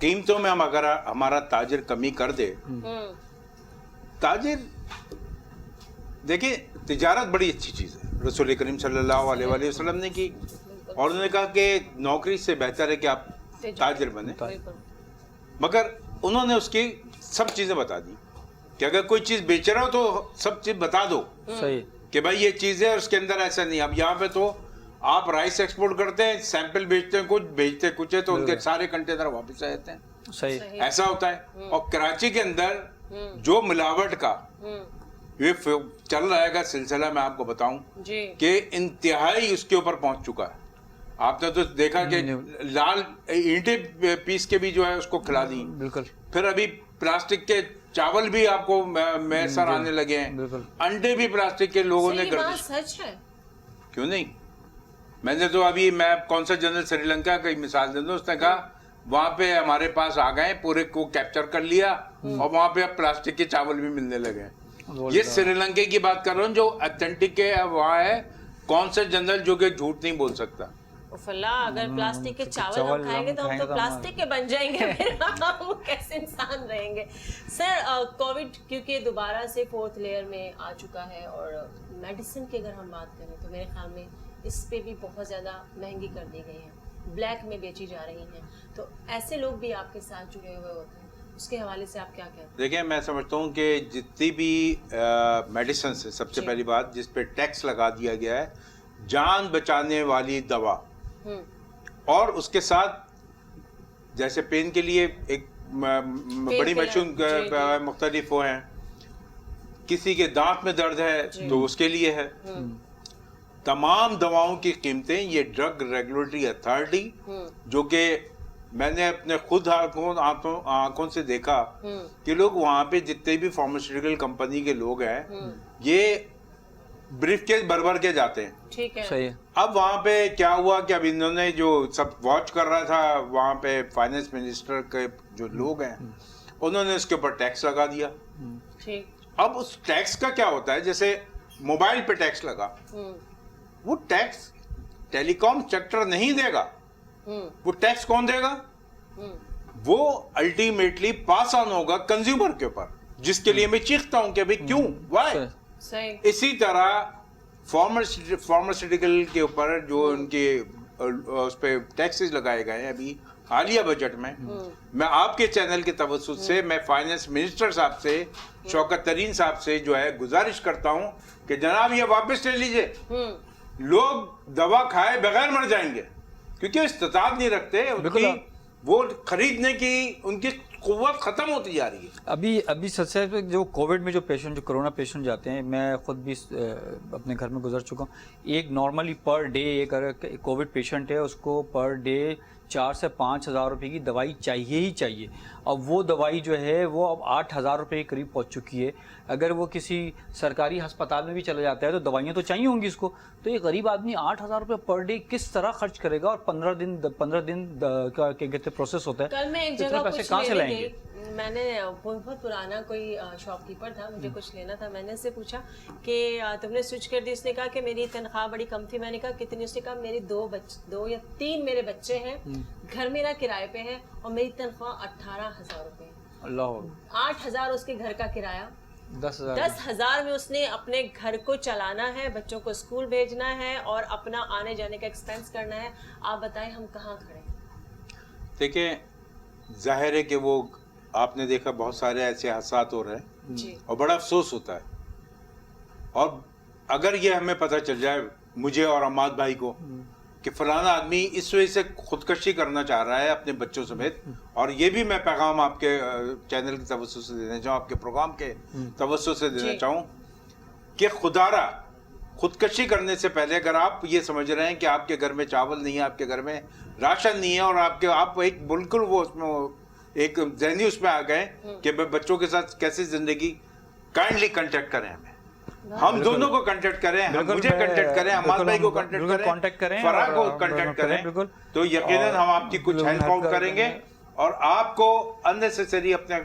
कीमतों में हम अगर हमारा ताजिर कमी कर दे, ताजिर देखिए तिजारत बड़ी अच्छी चीज़ है, रसूल करीम सल्लल्लाहु अलैहि वसल्लम ने की, और उन्होंने कहा कि नौकरी से बेहतर है कि आप ताजिर बने, मगर उन्होंने उसकी सब चीज़ें बता दी कि अगर कोई चीज़ बेच रहा हो तो सब चीज़ बता दो सही कि भाई ये चीज़ है, उसके अंदर ऐसा नहीं। अब यहाँ पे तो आप राइस एक्सपोर्ट करते हैं, सैंपल बेचते हैं, कुछ बेचते कुछ है, तो उनके सारे कंटेनर वापस आ जाते हैं। सही ऐसा होता है। और कराची के अंदर जो मिलावट का ये चल रहा है सिलसिला, मैं आपको बताऊं कि इंतहाई उसके ऊपर पहुंच चुका है। आपने तो देखा कि लाल ईंटें पीस के भी जो है उसको खिला दी, बिल्कुल। फिर अभी प्लास्टिक के चावल भी आपको मैसर आने लगे हैं, अंडे भी प्लास्टिक के लोगों ने बात सच है, क्यों नहीं, मैंने तो अभी मैं कौंसल जनरल श्रीलंका की मिसाल दे दूं, उसने कहा वहां पे हमारे पास आ गए, पूरे को कैप्चर कर लिया और वहां पे अब प्लास्टिक के चावल भी मिलने लगे। ये श्रीलंका की बात कर रहा हूँ जो ऑथेंटिक है, वहाँ है कौंसल जनरल जो कि झूठ नहीं बोल सकता। उफला, अगर प्लास्टिक के चावल हम खाएंगे तो हम तो प्लास्टिक के बन जाएंगे, फिर हम कैसे इंसान रहेंगे। सर कोविड क्योंकि दोबारा से 4th लेयर में आ चुका है और मेडिसिन की अगर हम बात करें तो मेरे ख्याल में इस पे भी बहुत ज़्यादा महंगी कर दी गई है, ब्लैक में बेची जा रही हैं, तो ऐसे लोग भी आपके साथ जुड़े हुए होते हैं, उसके हवाले से आप क्या कहते हैं? देखिए, मैं समझता हूँ कि जितनी भी मेडिसिन है, सबसे पहली बात जिस पे टैक्स लगा दिया गया है, जान बचाने वाली दवा और उसके साथ जैसे पेन के लिए एक बड़ी मशहूर मुख्तलिफ वो हैं, किसी के दांत में दर्द है तो उसके लिए है। तमाम दवाओं की कीमतें ये ड्रग रेगुलेटरी अथॉरिटी, जो कि मैंने अपने खुद आंखों से देखा कि लोग वहाँ पे जितने भी फार्मास्यूटिकल कंपनी के लोग हैं ये ब्रीफकेस भर के जाते हैं। ठीक है, सही है। अब वहाँ पे क्या हुआ कि अब इन्होंने जो सब वॉच कर रहा था वहाँ पे फाइनेंस मिनिस्टर के जो लोग हैं उन्होंने उसके ऊपर टैक्स लगा दिया। ठीक। अब उस टैक्स का क्या होता है, जैसे मोबाइल पे टैक्स लगा, वो टैक्स टेलीकॉम सेक्टर नहीं देगा, वो टैक्स कौन देगा? वो अल्टीमेटली पास ऑन होगा कंज्यूमर के ऊपर, जिसके लिए मैं चीखता हूं कि भाई क्यों, व्हाई। इसी तरह फार्मास्यूटिकल के ऊपर जो उनके उस पे टैक्सेस लगाए गए हैं अभी हालिया बजट में, मैं आपके चैनल के तवज्जुह से मैं फाइनेंस मिनिस्टर साहब से, शौकत तरीन साहब से जो है गुजारिश करता हूं कि जनाब ये वापस ले लीजिए। लोग दवा खाए बगैर मर जाएंगे क्योंकि इस्तिताअत नहीं रखते, उनकी वो खरीदने की उनकी कुव्वत खत्म होती जा रही है। अभी सच है, जो कोविड में जो पेशेंट, जो कोरोना पेशेंट जाते हैं, मैं खुद भी अपने घर में गुजर चुका हूँ। एक नॉर्मली पर डे एक अगर कोविड पेशेंट है उसको पर डे 4 से 5 हज़ार रुपये की दवाई चाहिए ही चाहिए। अब वो दवाई जो है वो अब 8 हज़ार रुपये के करीब पहुँच चुकी है। अगर वो किसी सरकारी अस्पताल में भी चला जाता है तो दवाइयाँ तो चाहिए होंगी इसको, तो ये गरीब आदमी 8 हज़ार रुपये पर डे किस तरह खर्च करेगा? और 15 दिन का कहते प्रोसेस होता है। कल मैं एक जगह पैसे कहाँ से लाएंगे? मैंने बहुत पुराना कोई शॉपकीपर था, मुझे कुछ लेना था, मैंने उससे पूछा कि तुमने स्विच कर दी? उसने कहा कि मेरी तनख्वाह बड़ी कम थी। मैंने कहा कितनी? उसने कहा मेरे 2 या 3 मेरे बच्चे हैं, घर मेरा किराए पे है और मेरी तनख्वाह 18,000 रुपए। अल्लाह। 8,000 उसके घर का किराया, 10,000। 10,000 में उसने अपने घर को चलाना है, बच्चों को स्कूल भेजना है और अपना आने जाने का एक्सपेंस करना है। आप बताएं हम कहाँ खड़े? देखिए, जाहिर है कि वो आपने देखा बहुत सारे ऐसे हादसात हो रहे हैं और बड़ा अफसोस होता है। और अगर ये हमें पता चल जाए, मुझे और अम्माद भाई को, कि फलाना आदमी इस वजह से खुदकशी करना चाह रहा है अपने बच्चों समेत, और ये भी मैं पैगाम आपके चैनल की तवज्जो से देना चाहूँ, आपके प्रोग्राम के तवज्जो से देना चाहूँ कि खुदारा खुदकशी करने से पहले अगर आप ये समझ रहे हैं कि आपके घर में चावल नहीं है, आपके घर में राशन नहीं है, और आप एक बिल्कुल वो उसमें एक ज़हनी उसमें आ गए कि बच्चों के साथ कैसे जिंदगी, काइंडली कांटेक्ट करें हमें, हम दोनों को कांटेक्ट करें, हम मुझे कांटेक्ट करें, अम्माद भाई को कांटेक्ट करें, फराह को कांटेक्ट करें, तो यकीनन हम आपकी कुछ हेल्प आउट करेंगे। और आपको अननेसेसरी अपने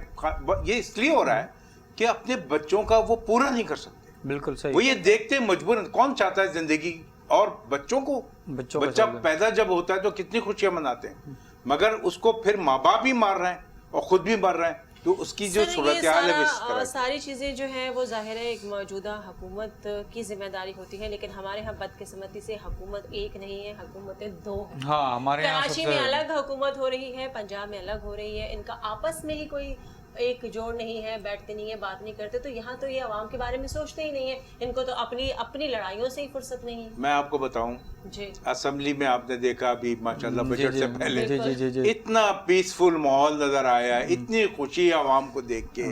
ये इसलिए हो रहा है कि अपने बच्चों का वो पूरा नहीं कर सकते। बिल्कुल सही। वो ये देखते मजबूर, कौन चाहता है जिंदगी, और बच्चा पैदा जब होता है तो कितनी खुशियां मनाते हैं, मगर उसको फिर माँ बाप ही मार रहे हैं और खुद भी मर रहे हैं, तो उसकी जो सूरत हाल है, सारी चीजें जो है वो जाहिर है एक मौजूदा हुकूमत की जिम्मेदारी होती है, लेकिन हमारे यहाँ बदकिस्मती से हुकूमत एक नहीं है, हुकूमतें 2 हैं। हाँ, हमारे यहाँ कराची में अलग हुकूमत हो रही है, पंजाब में अलग हो रही है, इनका आपस में ही कोई एक जोड़ नहीं है, बैठते नहीं है, बात नहीं करते। तो यहाँ तो ये आवाम के बारे में सोचते ही नहीं है, इनको तो अपनी लड़ाइयों से ही फुर्सत नहीं है। मैं आपको बताऊं जी, असेंबली में आपने देखा अभी माशाल्लाह बजट से पहले इतना पीसफुल माहौल नजर आया, इतनी खुशी आवाम को देख के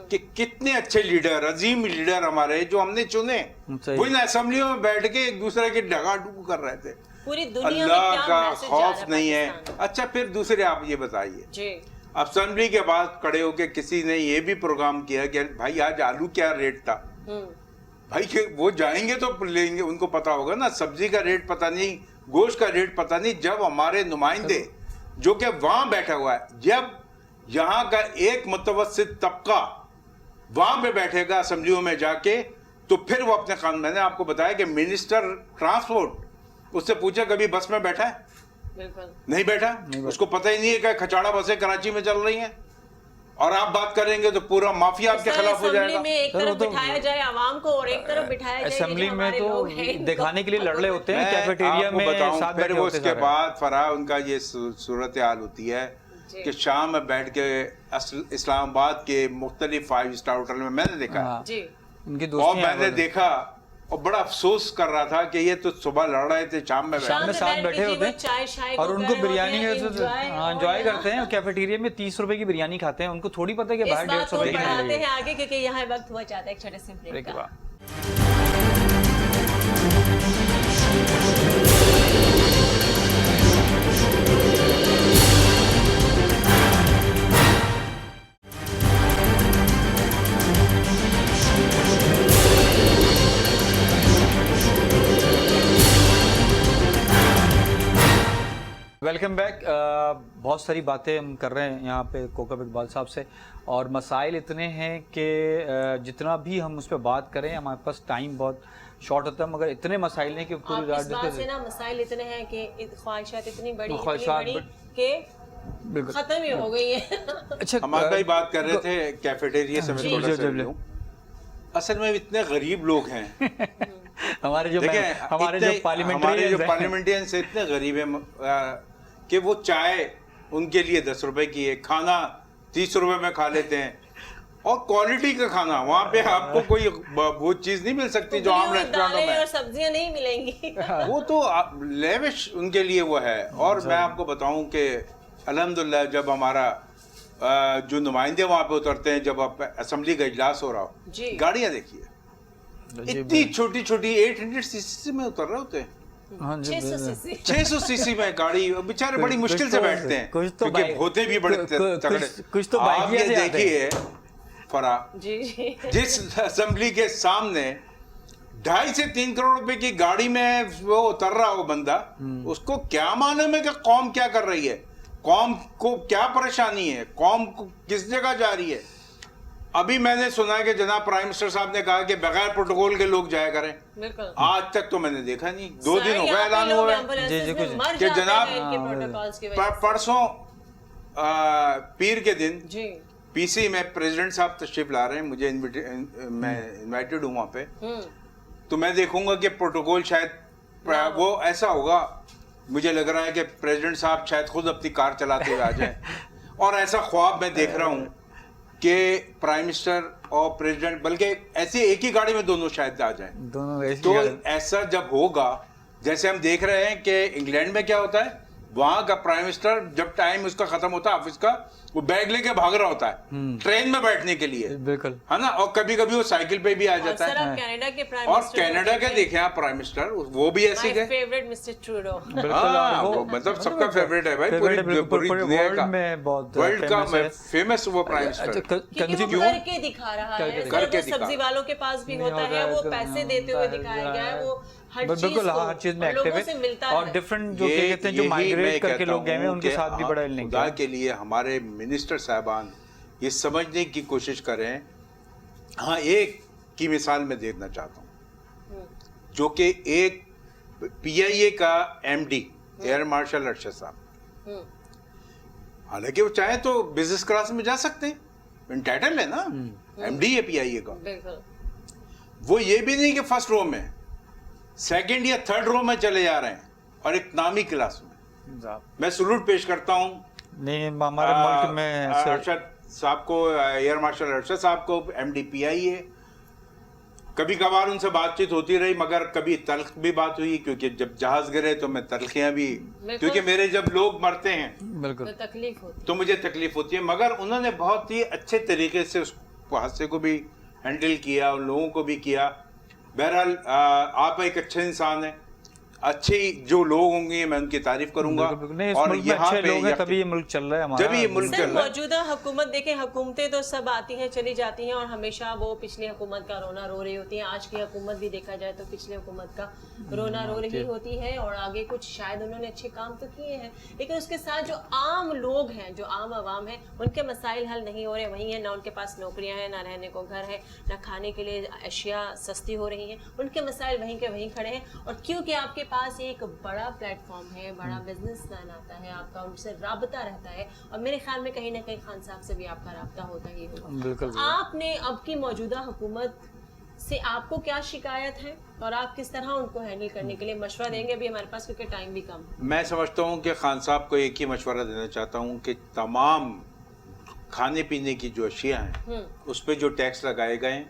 कि कितने अच्छे लीडर, अजीम लीडर हमारे जो हमने चुने, वो इन असेंबलियों में बैठ के एक दूसरे की डगाडुगू कर रहे थे। पूरी दुनिया अल्लाह का खौफ नहीं है। अच्छा, फिर दूसरे आप ये बताइए, असेंबली के बाद खड़े होके किसी ने ये भी प्रोग्राम किया कि भाई आज आलू क्या रेट था, भाई वो जाएंगे तो लेंगे, उनको पता होगा ना, सब्जी का रेट पता नहीं गोश्त का रेट पता नहीं। जब हमारे नुमाइंदे जो कि वहां बैठा हुआ है, जब यहाँ का एक मुतवस्सित तबका वहां पे बैठेगा असेंबलियों में जाके, तो फिर वो अपने कानून, मैंने आपको बताया कि मिनिस्टर ट्रांसपोर्ट, उससे पूछा कभी बस में बैठा है? बिल्कुल नहीं बैठा। उसको पता ही नहीं है कि खचाड़ा बसें कराची में चल रही हैं, और आप बात करेंगे तो पूरा माफिया आपके खिलाफ हो जाएगा। में एक तरफ बिठाया जाए आवाम को और एक तरफ बिठाया जाए असेंबली में तो दिखाने के लिए लड़ रहे होते हैं, कैफेटेरिया में साथ फिर बैठे वो होते उसके सारे। बाद फराह उनका ये सूरत हाल होती है कि शाम में बैठ के इस्लामाबाद के मुख्तलिफ 5 स्टार होटल में मैंने देखा, हाँ, जी उनकी और दोस्ती मैंने देखा और बड़ा अफसोस कर रहा था कि ये तो सुबह लड़ रहे थे, शाम में शाम में साथ बैठे होते चाय शाय हैं, और उनको बिरयानी एंजॉय एंजॉय करते हैं। कैफेटेरिया में 30 रुपए की बिरयानी खाते हैं, उनको थोड़ी पता है कि बाहर 150 रुपए की बढ़ाते मिलेगी। हैं आगे, क्योंकि यहाँ वक्त हुआ चाहता है एक छोटे से ब्रेक ब्रेक के का। बाद वेलकम बैक। बहुत सारी बातें हम कर रहे हैं यहाँ पे कोकब इकबाल साहब से, और मसाइल इतने हैं कि जितना भी हम उस पर बात करें हमारे पास टाइम बहुत शॉर्ट होता है, मगर इतने मसाइल हैं कि पूरी रात इस बात से ना मसाइल इतने हैं कि ख्वाहिशात इतनी बड़ी ख्वाहिशात कि बिल्कुल खत्म ही हो गई है। अच्छा, हम आगे ही बात कर रहे थे कैफेटेरिया से, मैं जी, थोड़ा जी, सा जी। लूं। असल में इतने गरीब लोग हैं हमारे जो हमारे जो पार्लियामेंटेरियंस इतने गरीब हैं कि वो चाय उनके लिए 10 रुपए की है, खाना 30 रुपए में खा लेते हैं, और क्वालिटी का खाना वहाँ पे आपको कोई वो चीज नहीं मिल सकती जो आम रेस्टोरेंटों में, और सब्जियां नहीं मिलेंगी। वो तो लेविश उनके लिए वो है। और मैं आपको बताऊं कि अल्हम्दुलिल्लाह जब हमारा जो नुमाइंदे वहाँ पे उतरते हैं, जब असेंबली का इजलास हो रहा हो, जी। गाड़ियाँ देखिए इतनी छोटी छोटी 800 सीसी में उतर रहे होते हैं, 600 सीसी में गाड़ी, बेचारे बड़ी मुश्किल से बैठते हैं क्योंकि होते भी बड़े तगड़े। कुछ तो आप ये देखिए फरा, जी जिस असेंबली के सामने 2.5 से 3 करोड़ रुपए की गाड़ी में वो उतर रहा हो बंदा, उसको क्या मालूम है कि कौम क्या कर रही है, कौम को क्या परेशानी है, कौम को किस जगह जा रही है। अभी मैंने सुना है कि जनाब प्राइम मिनिस्टर साहब ने कहा कि बगैर प्रोटोकॉल के लोग जाया करें। बिल्कुल। आज तक तो मैंने देखा नहीं, 2 दिन हो गए ऐलान हुआ है कि जनाब परसों पीर के दिन जी पीसी में प्रेसिडेंट साहब तशरीफ ला रहे हैं, मुझे मैं इनवाइटेड हूँ वहाँ पे, तो मैं देखूंगा कि प्रोटोकॉल शायद वो ऐसा होगा, मुझे लग रहा है कि प्रेसिडेंट साहब शायद खुद अपनी कार चलाते हुए आ जाए, और ऐसा ख्वाब मैं देख रहा हूँ कि प्राइम मिनिस्टर और प्रेसिडेंट, बल्कि ऐसे एक ही गाड़ी में दोनों शायद आ जाएं। दोनों तो ऐसा जब होगा, जैसे हम देख रहे हैं कि इंग्लैंड में क्या होता है, वहां का प्राइम मिनिस्टर जब टाइम उसका खत्म होता है ऑफिस का, वो बैग लेके भाग रहा होता है ट्रेन में बैठने के लिए, बिल्कुल, है ना, और कभी कभी वो साइकिल पे भी आ जाता है। है। कनाडा के प्राइम और कनाडा के देखें आप प्राइम मिनिस्टर, वो भी ऐसे गए, फेवरेट मिस्टर ट्रूडो। वो मतलब सबका फेवरेट है भाई, पूरी दुनिया का, वर्ल्ड का फेमस वो प्राइम मिनिस्टर करके दिखा रहा है, करके सब्जी वालों के पास भी होता है, वो पैसे देते हुए दिखाया गया है, वो बिल्कुल हर चीज में एक्टिव है, और डिफरेंट जो कहते हैं जो माइग्रेट करके लोग गए हैं उनके साथ भी बड़ा लिंक है। के लिए हमारे मिनिस्टर साहबान ये समझने की कोशिश करें। हाँ, एक की मिसाल मैं देना चाहता हूँ, जो कि एक PIA का MD एयर मार्शल अरशद साहब, हालांकि वो चाहे तो बिजनेस क्लास में जा सकते हैं, इंटाइटल है ना, MD है PIA का, वो ये भी नहीं कि फर्स्ट रो में, सेकंड या थर्ड रो में चले जा रहे हैं, और एक नामी क्लास में। मैं सलूट पेश करता हूँ नहीं हमारे मुल्क में अरशद साहब को, एयर मार्शल अरशद साहब को, MD PIA। कभी कभार उनसे बातचीत होती रही, मगर कभी तल्ख भी बात हुई, क्योंकि जब जहाज गिरे तो मैं तल्खियां भी, क्योंकि मेरे जब लोग मरते हैं बिल्कुल तकलीफ होती, तो मुझे तकलीफ होती है, मगर उन्होंने बहुत ही अच्छे तरीके से उस हादसे को भी हैंडल किया, उन लोगों को भी किया। बहरहाल आप एक अच्छे इंसान हैं, अच्छे जो लोग होंगे मैं उनकी तारीफ करूंगा। नहीं, इस और मुल्क में यहाँ अच्छे पे लोग हैं तभी ये मुल्क चल रहा है हमारा। जब ये मुल्क सर चल रहा है। मौजूदा हुकूमत देखें, हुकूमतें तो सब आती हैं चली जाती हैं और हमेशा वो पिछली हुकूमत का रोना रो रही होती है। आज की हुकूमत भी देखा जाए तो पिछली हुकूमत का रोना रो रही होती है और आगे कुछ शायद उन्होंने अच्छे काम तो किए हैं, लेकिन उसके साथ जो आम लोग हैं, जो आम आवाम है, उनके मसाइल हल नहीं हो रहे। वहीं है ना उनके पास नौकरियां हैं, ना रहने को घर है, ना खाने के लिए अशिया सस्ती हो रही हैं, उनके मसाइल वहीं के वहीं खड़े हैं। और क्योंकि आपके पास एक बड़ा प्लेटफॉर्म है, बड़ा बिजनेसमैन आता है, आपका उनसे राबता रहता है और मेरे ख्याल में कहीं ना कहीं खान साहब से भी आपका राबता होता ही होगा। बिल्कुल। आपने अब की मौजूदा हुकूमत से आपको क्या शिकायत है और आप किस तरह उनको हैंडल करने के लिए मशवरा देंगे? अभी हमारे पास क्योंकि टाइम भी कम। मैं समझता हूँ कि खान साहब को एक ही मशवरा देना चाहता हूँ कि तमाम खाने पीने की जो अशिया हैं उस पर जो टैक्स लगाए गए हैं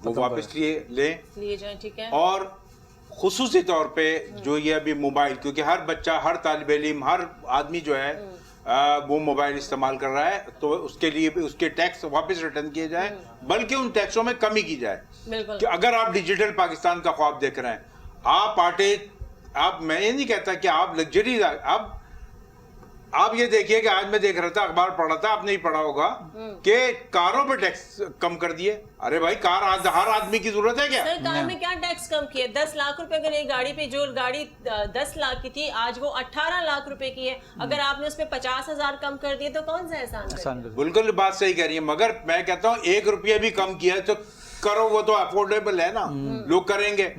वो वापस लिए जाए, ठीक है। और खुसूसी तौर पे जो ये अभी मोबाइल, क्योंकि हर बच्चा, हर तालिब इल्म, हर आदमी जो है वो मोबाइल इस्तेमाल कर रहा है, तो उसके लिए भी उसके टैक्स वापस रिटर्न किए जाए, बल्कि उन टैक्सों में कमी की जाए। कि अगर आप डिजिटल पाकिस्तान का ख्वाब देख रहे हैं, मैं ये नहीं कहता कि आप लग्जरी, आप ये देखिए कि आज मैं देख रहा था, अखबार पढ़ा था, आपने ही पढ़ा होगा कि कारों पे टैक्स कम कर दिए। अरे भाई, कार हर आदमी की जरूरत है क्या? सर कार में क्या टैक्स कम किए? 10 लाख रुपए अगर एक गाड़ी पे, जो गाड़ी 10 लाख की थी आज वो 18 लाख रुपए की है, अगर आपने उसमें 50,000 कम कर दिए तो कौन सा एहसान? बिल्कुल बात सही कह रही है, मगर मैं कहता हूँ 1 रुपया भी कम किया तो करो, वो तो अफोर्डेबल है ना, लोग करेंगे।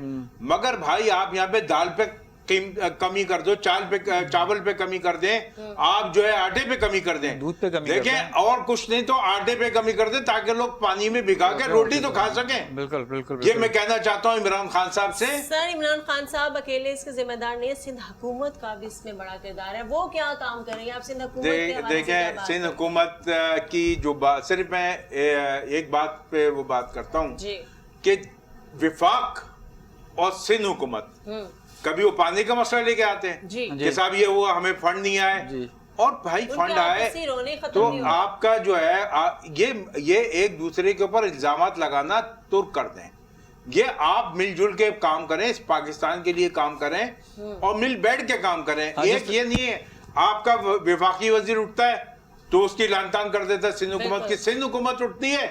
मगर भाई आप यहाँ पे दाल पे कमी कर दो, चावल पे कमी कर दें, आप जो है आटे पे कमी कर दें, दूध पे कमी देखें, और कुछ नहीं तो आटे पे कमी कर दें ताकि लोग पानी में भिगा के रोटी तो खा सकें। बिल्कुल बिल्कुल। ये मैं कहना चाहता हूँ इमरान खान साहब से। सर इमरान खान साहब अकेले इसके जिम्मेदार नहीं है, सिंध हुकूमत का भी इसमें बड़ा किरदार है। वो क्या काम कर रही है? आप सिंध हुकूमत देखें, सिंध हुकूमत की जो बात, सिर्फ मैं एक बात पे वो बात करता हूँ कि विफाक और सिंध हुकूमत कभी वो पानी का मसला लेके आते हैं कि साहब ये हुआ, हमें फंड नहीं आए, और भाई फंड आए तो आपका जो है ये एक दूसरे के ऊपर इल्जामात लगाना तुर्क कर दें। ये आप मिलजुल के काम करें, इस पाकिस्तान के लिए काम करें और मिल बैठ के काम करें। एक ये नहीं है आपका विफाकी वजीर उठता है तो उसकी लानतान कर देता है सिंध हुकूमत की, सिंध हुकूमत उठती है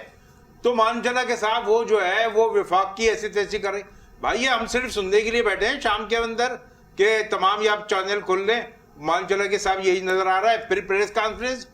तो मान चला के साहब वो जो है वो विफाक की ऐसी तैसी करे। भाई ये हम सिर्फ सुनने के लिए बैठे हैं शाम के अंदर के तमाम, ये आप चैनल खोल लें, मान चला के साहब यही नजर आ रहा है, फिर प्रेस कॉन्फ्रेंस,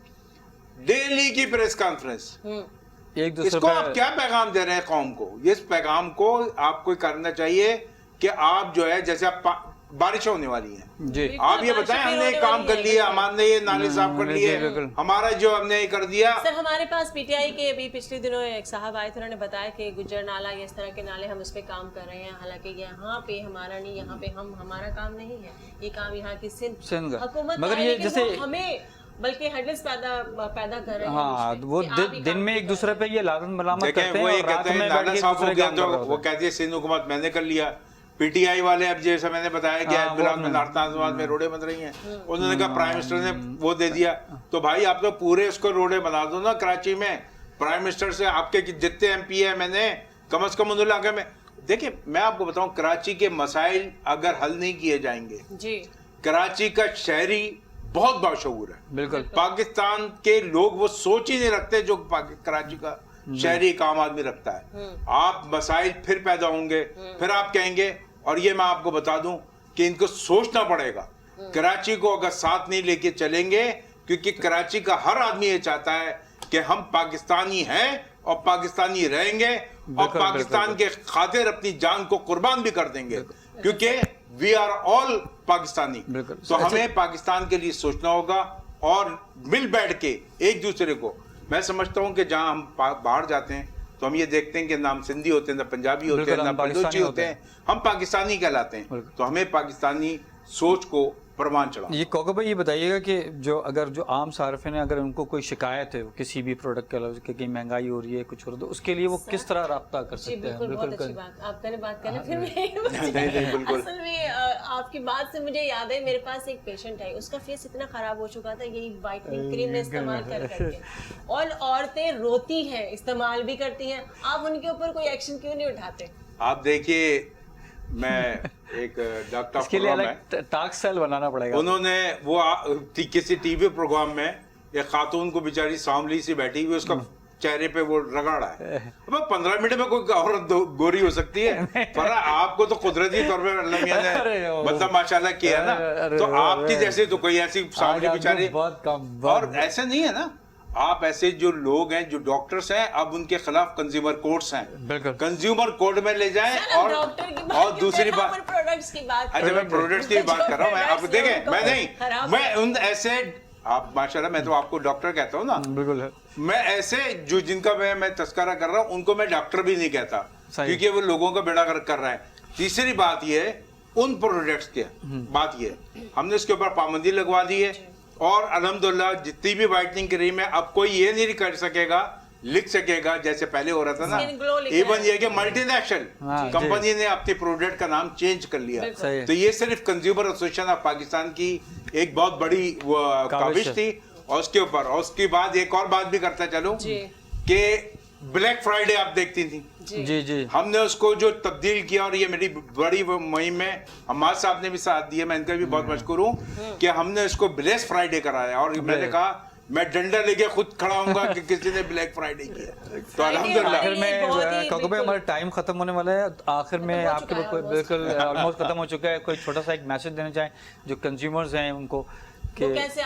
डेली की प्रेस कॉन्फ्रेंस। एक दूसरे इसको आप क्या पैगाम दे रहे हैं कौम को? इस पैगाम को आपको करना चाहिए कि आप जो है, जैसे आप बारिश होने वाली है जी, आप ये बताएं, हमने एक काम कर लिया, हमारे ये नाले साफ कर लिए, हमारा जो हमने ये कर दिया। सर हमारे पास पीटीआई के अभी पिछले दिनों एक साहब आए थे, उन्होंने बताया कि गुज्जर नाला या इस तरह के नाले हम उस पर काम कर रहे हैं, हालांकि यहाँ पे हमारा नहीं, यहाँ पे हमारा काम नहीं है, ये काम यहाँ की सिंध हुकूमत, मगर ये जैसे हमें बल्कि हेडलाइंस पैदा कर रहे हैं। हाँ, वो दिन में एक दूसरे पे ये लानत मलामत करते हैं और रात में नाला साफ हो गया तो वो कहती है सिंध हुकूमत मैंने कर लिया। पीटीआई वाले, अब जैसे मैंने बताया कि बिलाल में नारतानाबाद में रोडें बन रही हैं, उन्होंने कहा प्राइम मिनिस्टर ने वो दे दिया, तो भाई आप तो पूरे उसको रोडें बना दो ना कराची में। प्राइम मिनिस्टर से आपके जितने एमपी है, मैंने कम से कम उन इलाके में, देखिए मैं आपको बताऊं, कराची के मसाइल अगर हल नहीं किए जाएंगे जी, कराची का शहरी बहुत बाशऊर है, बिल्कुल पाकिस्तान के लोग वो सोच ही नहीं रखते जो कराची का शहरी एक आम आदमी रखता है। आप मसाइल फिर पैदा होंगे, फिर आप कहेंगे, और ये मैं आपको बता दूं कि इनको सोचना पड़ेगा, कराची को अगर साथ नहीं लेके चलेंगे, क्योंकि कराची का हर आदमी ये चाहता है कि हम पाकिस्तानी हैं और पाकिस्तानी रहेंगे और पाकिस्तान के खातिर अपनी जान को कुर्बान भी कर देंगे, क्योंकि वी आर ऑल पाकिस्तानी। तो हमें पाकिस्तान के लिए सोचना होगा और मिल बैठ के एक दूसरे को, मैं समझता हूं कि जहां हम बाहर जाते हैं तो हम ये देखते हैं कि नाम सिंधी होते हैं, ना पंजाबी होते हैं, ना बलूची होते हैं, हम पाकिस्तानी कहलाते हैं। तो हमें पाकिस्तानी सोच को प्रमाण चढ़ा। ये कौकब भाई ये बताइएगा कि जो आम सार्फिन है, अगर उनको कोई शिकायत है किसी भी प्रोडक्ट के अलावा, कि महंगाई हो रही है, कुछ हो रहा है, तो उसके लिए वो किस तरह राब्ता कर सकते हैं? बिल्कुल अच्छी बात आपने बात करें। फिर बिल्कुल असल में आपकी बात से मुझे याद है, मेरे पास एक पेशेंट है, उसका फेस इतना खराब हो चुका था यही वाइटनिंग क्रीम ने इस्तेमाल करके, और औरतें रोती हैं, इस्तेमाल भी करती हैं, आप उनके ऊपर कोई एक्शन क्यों नहीं उठाते? आप देखिए मैं एक डॉक्टर इसके लिए प्रोग्राम है, अलग टास्क सेल बनाना पड़ेगा। उन्होंने वो किसी टीवी प्रोग्राम में एक खातून को बेचारी सांवली सी बैठी हुई, उसका चेहरे पे वो रगड़ा है। अब 15 मिनट में कोई औरत गोरी हो सकती है, पर आपको तो कुदरती तौर पे अल्लाह मियां ने मतलब माशाल्लाह किया ना, तो आपकी जैसे तो कोई ऐसी सांवली बेचारी, बहुत कम। और ऐसा नहीं है ना, आप ऐसे जो लोग हैं जो डॉक्टर्स हैं, अब उनके खिलाफ कंज्यूमर कोर्ट्स हैं, बिल्कुल कंज्यूमर कोर्ट में ले जाएं। और दूसरी बात, प्रोडक्ट्स की बात, अच्छा मैं प्रोडक्ट्स की बात कर रहा हूँ, मैं आप देखें, मैं नहीं, मैं उन ऐसे, आप माशाल्लाह मैं तो आपको डॉक्टर कहता हूँ ना, बिल्कुल है। मैं ऐसे जो जिनका मैं तस्करा कर रहा हूँ उनको मैं डॉक्टर भी नहीं कहता, क्योंकि वो लोगों का बेड़ा गर्क कर रहा है। तीसरी बात ये है, उन प्रोडक्ट्स की बात ये है, हमने इसके ऊपर पाबंदी लगवा दी है, और अल्हम्दुलिल्लाह जितनी भी वाइटनिंग क्रीम है, अब कोई ये नहीं कर सकेगा, लिख सकेगा जैसे पहले हो रहा था ना, इवन ये कि मल्टीनेशनल कंपनी ने अपने प्रोडक्ट का नाम चेंज कर लिया। तो ये सिर्फ कंज्यूमर एसोसिएशन ऑफ पाकिस्तान की एक बहुत बड़ी काविश थी। और उसके ऊपर, और उसके बाद एक और बात भी करता चलूं कि ब्लैक फ्राइडे आप देखती थी, जी जी, हमने उसको जो तब्दील किया, और ये मेरी बड़ी मुहिम में हमाद साहब ने भी साथ दिया, मैं इनका भी बहुत मशकूर हूँ कि हमने इसको ब्लैक फ्राइडे कराया। और मैंने कहा मैं डंडा लेके खुद खड़ा हूँगा कि किसी ने ब्लैक फ्राइडे किया। तो अल्हम्दुलिल्लाह। आखिर में काकू भाई हमारा टाइम खत्म होने वाला है, आखिर में आपके बिल्कुल ऑलमोस्ट खत्म हो चुका है, कोई छोटा सा एक मैसेज देना चाहें जो कंज्यूमर्स हैं उनको, कैसे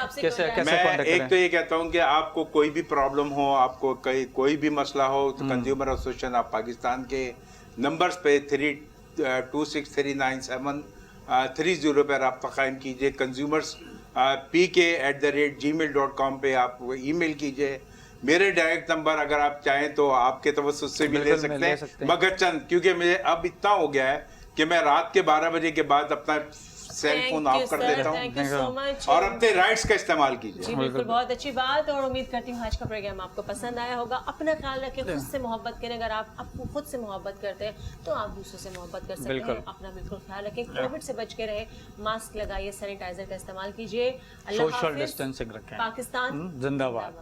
मैं एक तो ये कहता हूँ कि आपको कोई भी प्रॉब्लम हो, आपको कोई भी मसला हो, तो कंज्यूमर एसोसिएशन ऑफ पाकिस्तान के नंबर्स पे 32639730 पे रब्ता कायम कीजिए। कंज्यूमर्स pk@gmail.com पे आप ईमेल कीजिए। मेरे डायरेक्ट नंबर अगर आप चाहें तो आपके तवज्जुह से भी ले सकते हैं, मगर चंद, क्योंकि मुझे अब इतना हो गया है कि मैं रात के 12 बजे के बाद अपना सेल फोन ऑफ कर देता हूँ, और अपने राइट्स का इस्तेमाल कीजिए। जी बिल्कुल, बहुत अच्छी बात, और उम्मीद करती हूँ आज का प्रोग्राम आपको पसंद आया होगा। अपना ख्याल रखें, खुद से मोहब्बत करें। अगर आप खुद से मोहब्बत करते हैं तो आप दूसरों से मोहब्बत कर सकते हैं। अपना बिल्कुल ख्याल रखें, कोविड से बच के रहे, मास्क लगाइए, सैनिटाइजर का इस्तेमाल कीजिए। अल्लाह हाफिज़, सोशल डिस्टेंसिंग रखें। पाकिस्तान जिंदाबाद।